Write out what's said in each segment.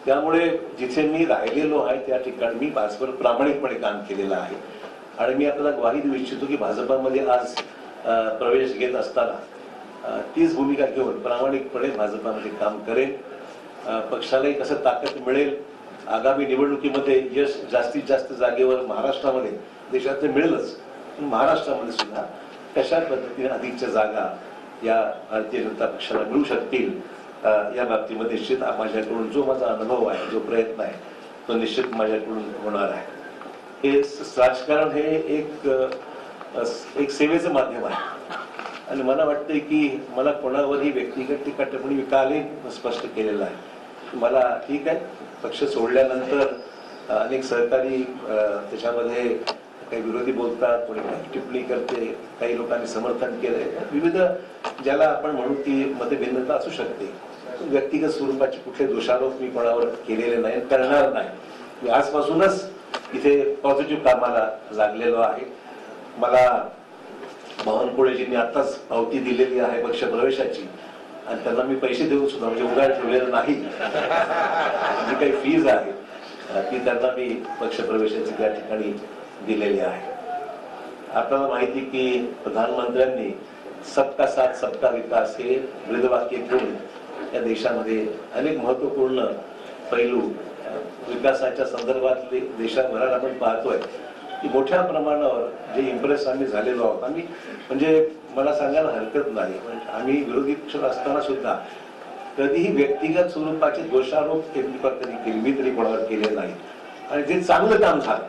त्यामुळे जिथे मी राहिलेलो आहे त्या ठिकाणी मी भाजपवर प्रामाणिकपणे काम केलेलं आहे आणि मी आपल्याला ग्वाही देऊ इच्छितो की भाजपामध्ये आज प्रवेश घेत असताना तीच भूमिका घेऊन प्रामाणिकपणे भाजपामध्ये काम करेन. पक्षालाही कसं ताकद मिळेल, आगामी निवडणुकीमध्ये यश जास्तीत जास्त जागेवर महाराष्ट्रामध्ये देशातले मिळेलच, पण महाराष्ट्रामध्ये सुद्धा कशा पद्धतीने अधिकच्या जागा या भारतीय जनता पक्षाला मिळू शकतील या बाबतीमध्ये निश्चित माझ्याकडून जो माझा अनुभव आहे, जो प्रयत्न आहे, तो निश्चित माझ्याकडून होणार आहे. हे राजकारण हे एक सेवेचं माध्यम आहे आणि मला वाटतंय की मला कोणावरही व्यक्तिगत टीका टिप्पणी मी कालही स्पष्ट केलेलं आहे. मला ठीक आहे, पक्ष सोडल्यानंतर अनेक सहकारी त्याच्यामध्ये काही विरोधी बोलतात, कोणी काही टिप्पणी करते, काही लोकांनी समर्थन केलंय, विविध ज्याला आपण म्हणू ती मतभिन्नता असू शकते. व्यक्तिगत स्वरूपाचे कुठले दोषारोप मी कोणावर केलेले नाही, करणार नाही. मी आजपासूनच इथे पॉझिटिव्ह कामाला लागलेलो आहे. मला बावनकुळेजींनी आताच पावती दिलेली आहे पक्ष प्रवेशाची आणि त्यांना मी पैसे देऊन सुद्धा म्हणजे उगाच ठेवलेलं नाही. जी काही फीज आहे ती त्यांना मी पक्ष प्रवेशाची त्या ठिकाणी दिलेली आहे. आपल्याला माहिती की प्रधानमंत्र्यांनी सबका साथ सबका विकास हे ब्रीदवाक्य घेऊन या देशामध्ये अनेक महत्वपूर्ण पैलू विकासाच्या संदर्भातले देशाभरात आपण पाहतोय की मोठ्या प्रमाणावर जे इम्प्रेस आम्ही झालेलो आहोत. आम्ही म्हणजे मला सांगायला हरकत नाही, आम्ही विरोधी पक्षात असताना सुद्धा कधीही व्यक्तिगत स्वरूपाचे दोषारोप कधी केले मी तरी कोणावर केले नाही. आणि जे चांगलं काम झालं,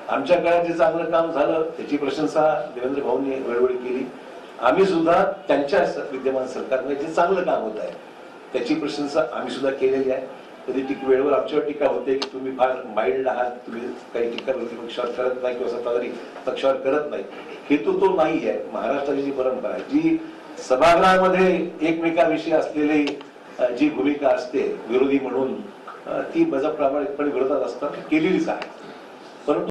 आमच्या काळात जे चांगलं काम झालं त्याची प्रशंसा देवेंद्र भाऊंनी वेळोवेळी केली. आम्ही सुद्धा त्यांच्या विद्यमान सरकारमध्ये जे चांगलं काम होत आहे त्याची प्रशंसा आम्ही सुद्धा केलेली आहे. कधी वेळेवर आमच्यावर टीका होते की तुम्ही फार माइल्ड आहात, तुम्ही काही टीका विरोधी पक्षावर करत नाही किंवा सत्ताधारी पक्षावर करत नाही. हेतू तो नाही आहे. महाराष्ट्राची जी परंपरा आहे, जी सभागृहामध्ये एकमेकांविषयी असलेली जी भूमिका असते विरोधी म्हणून ती प्रामाणिकपणे विरोधात असताना केलेलीच आहे. परंतु